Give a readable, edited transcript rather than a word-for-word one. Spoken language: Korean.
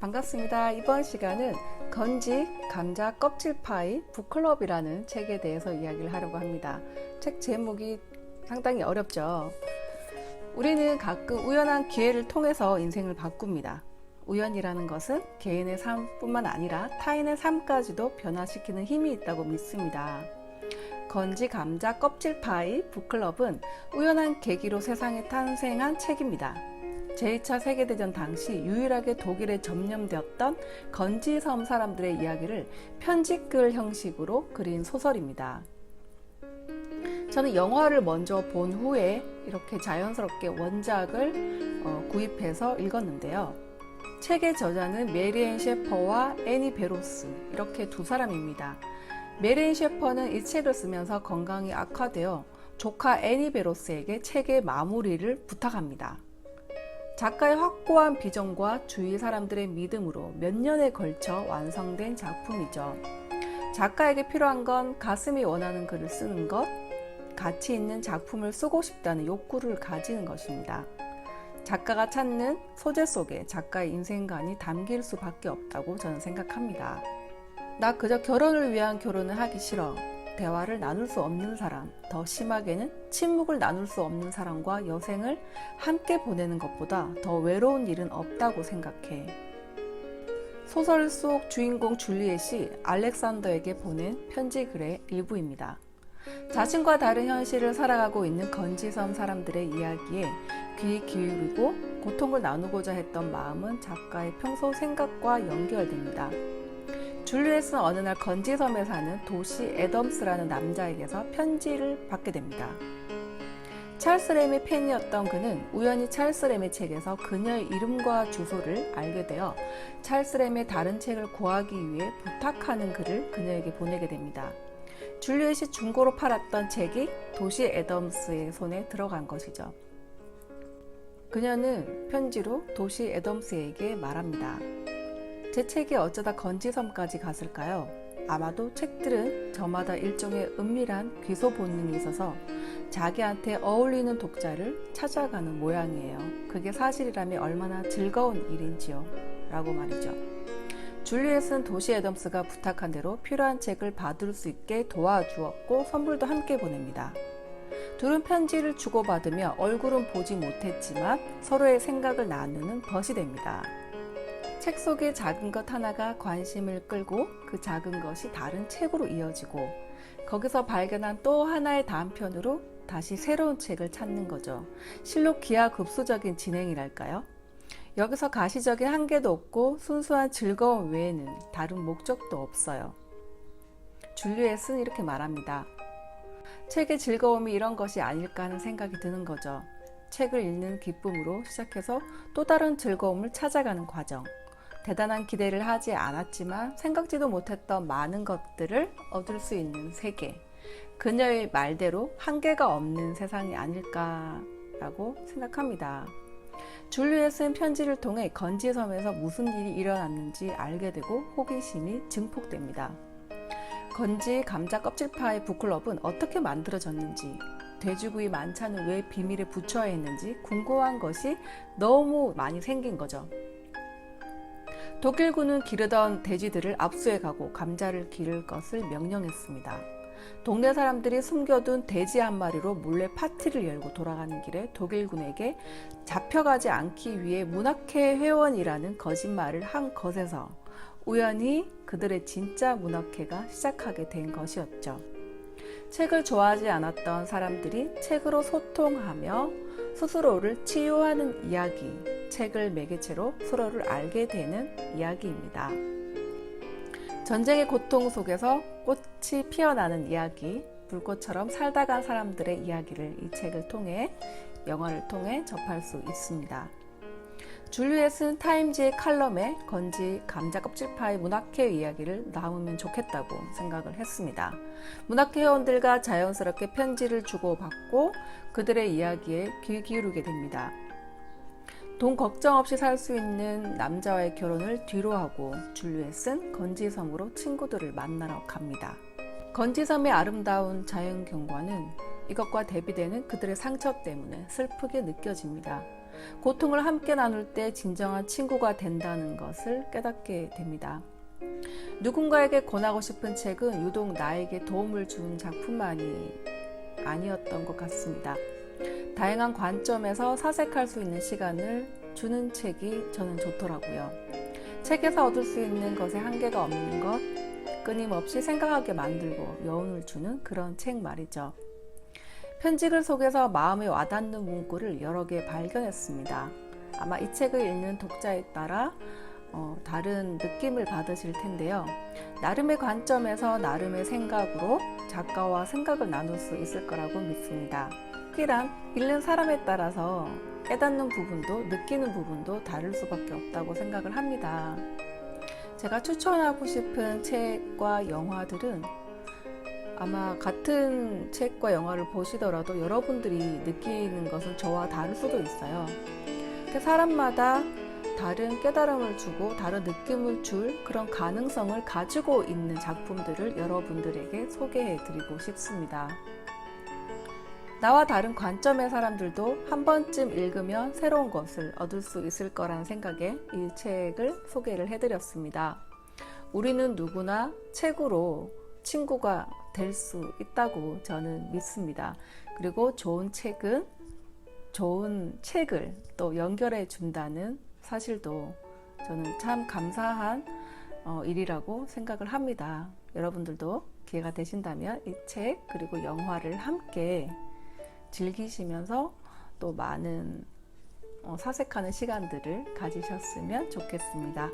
반갑습니다. 이번 시간은 건지 감자 껍질 파이 북클럽이라는 책에 대해서 이야기를 하려고 합니다. 책 제목이 상당히 어렵죠. 우리는 가끔 우연한 기회를 통해서 인생을 바꿉니다. 우연이라는 것은 개인의 삶뿐만 아니라 타인의 삶까지도 변화시키는 힘이 있다고 믿습니다. 건지 감자 껍질 파이 북클럽은 우연한 계기로 세상에 탄생한 책입니다. 제2차 세계대전 당시 유일하게 독일에 점령되었던 건지섬 사람들의 이야기를 편지글 형식으로 그린 소설입니다. 저는 영화를 먼저 본 후에 이렇게 자연스럽게 원작을 구입해서 읽었는데요. 책의 저자는 메리앤 셰퍼와 애니 베로스, 이렇게 두 사람입니다. 메리앤 셰퍼는 이 책을 쓰면서 건강이 악화되어 조카 애니 베로스에게 책의 마무리를 부탁합니다. 작가의 확고한 비전과 주위 사람들의 믿음으로 몇 년에 걸쳐 완성된 작품이죠. 작가에게 필요한 건 가슴이 원하는 글을 쓰는 것, 가치 있는 작품을 쓰고 싶다는 욕구를 가지는 것입니다. 작가가 찾는 소재 속에 작가의 인생관이 담길 수밖에 없다고 저는 생각합니다. 나 그저 결혼을 위한 결혼을 하기 싫어. 대화를 나눌 수 없는 사람, 더 심하게는 침묵을 나눌 수 없는 사람과 여생을 함께 보내는 것보다 더 외로운 일은 없다고 생각해. 소설 속 주인공 줄리엣이 알렉산더에게 보낸 편지글의 일부입니다. 자신과 다른 현실을 살아가고 있는 건지섬 사람들의 이야기에 귀 기울이고 고통을 나누고자 했던 마음은 작가의 평소 생각과 연결됩니다. 줄리엣은 어느 날 건지섬에 사는 도시 애덤스라는 남자에게서 편지를 받게 됩니다. 찰스 램의 팬이었던 그는 우연히 찰스 램의 책에서 그녀의 이름과 주소를 알게 되어 찰스 램의 다른 책을 구하기 위해 부탁하는 글을 그녀에게 보내게 됩니다. 줄리엣이 중고로 팔았던 책이 도시 애덤스의 손에 들어간 것이죠. 그녀는 편지로 도시 애덤스에게 말합니다. 제 책이 어쩌다 건지섬까지 갔을까요? 아마도 책들은 저마다 일종의 은밀한 귀소 본능이 있어서 자기한테 어울리는 독자를 찾아가는 모양이에요. 그게 사실이라면 얼마나 즐거운 일인지요. 라고 말이죠. 줄리엣은 도시 애덤스가 부탁한 대로 필요한 책을 받을 수 있게 도와주었고 선물도 함께 보냅니다. 둘은 편지를 주고받으며 얼굴은 보지 못했지만 서로의 생각을 나누는 벗이 됩니다. 책 속의 작은 것 하나가 관심을 끌고 그 작은 것이 다른 책으로 이어지고 거기서 발견한 또 하나의 단편으로 다시 새로운 책을 찾는 거죠. 실로 기하급수적인 진행이랄까요? 여기서 가시적인 한계도 없고 순수한 즐거움 외에는 다른 목적도 없어요. 줄리엣은 이렇게 말합니다. 책의 즐거움이 이런 것이 아닐까 하는 생각이 드는 거죠. 책을 읽는 기쁨으로 시작해서 또 다른 즐거움을 찾아가는 과정. 대단한 기대를 하지 않았지만 생각지도 못했던 많은 것들을 얻을 수 있는 세계. 그녀의 말대로 한계가 없는 세상이 아닐까라고 생각합니다. 줄리엣은 편지를 통해 건지섬에서 무슨 일이 일어났는지 알게 되고 호기심이 증폭됩니다. 건지 감자 껍질파의 북클럽은 어떻게 만들어졌는지, 돼지구이 만찬은 왜 비밀에 붙여야 했는지 궁금한 것이 너무 많이 생긴 거죠. 독일군은 기르던 돼지들을 압수해가고 감자를 기를 것을 명령했습니다. 동네 사람들이 숨겨둔 돼지 한 마리로 몰래 파티를 열고 돌아가는 길에 독일군에게 잡혀가지 않기 위해 문학회 회원이라는 거짓말을 한 것에서 우연히 그들의 진짜 문학회가 시작하게 된 것이었죠. 책을 좋아하지 않았던 사람들이 책으로 소통하며 스스로를 치유하는 이야기, 책을 매개체로 서로를 알게 되는 이야기입니다. 전쟁의 고통 속에서 꽃이 피어나는 이야기, 불꽃처럼 살다 간 사람들의 이야기를 이 책을 통해, 영화를 통해 접할 수 있습니다. 줄리엣은 타임지의 칼럼에 건지 감자 껍질파의 문학회 이야기를 담으면 좋겠다고 생각을 했습니다. 문학회 회원들과 자연스럽게 편지를 주고받고 그들의 이야기에 귀 기울이게 됩니다. 돈 걱정 없이 살 수 있는 남자와의 결혼을 뒤로하고 줄리엣은 건지섬으로 친구들을 만나러 갑니다. 건지섬의 아름다운 자연 경관은 이것과 대비되는 그들의 상처 때문에 슬프게 느껴집니다. 고통을 함께 나눌 때 진정한 친구가 된다는 것을 깨닫게 됩니다. 누군가에게 권하고 싶은 책은 유독 나에게 도움을 준 작품만이 아니었던 것 같습니다. 다양한 관점에서 사색할 수 있는 시간을 주는 책이 저는 좋더라고요. 책에서 얻을 수 있는 것에 한계가 없는 것, 끊임없이 생각하게 만들고 여운을 주는 그런 책 말이죠. 편지글 속에서 마음에 와닿는 문구를 여러 개 발견했습니다. 아마 이 책을 읽는 독자에 따라 다른 느낌을 받으실 텐데요. 나름의 관점에서 나름의 생각으로 작가와 생각을 나눌 수 있을 거라고 믿습니다. 특히란 읽는 사람에 따라서 깨닫는 부분도 느끼는 부분도 다를 수밖에 없다고 생각을 합니다. 제가 추천하고 싶은 책과 영화들은 아마 같은 책과 영화를 보시더라도 여러분들이 느끼는 것은 저와 다를 수도 있어요. 사람마다 다른 깨달음을 주고 다른 느낌을 줄 그런 가능성을 가지고 있는 작품들을 여러분들에게 소개해 드리고 싶습니다. 나와 다른 관점의 사람들도 한 번쯤 읽으면 새로운 것을 얻을 수 있을 거라는 생각에 이 책을 소개를 해드렸습니다. 우리는 누구나 책으로 친구가 될 수 있다고 저는 믿습니다. 그리고 좋은 책은 좋은 책을 또 연결해 준다는 사실도 저는 참 감사한 일이라고 생각을 합니다. 여러분들도 기회가 되신다면 이 책 그리고 영화를 함께 즐기시면서 또 많은 사색하는 시간들을 가지셨으면 좋겠습니다.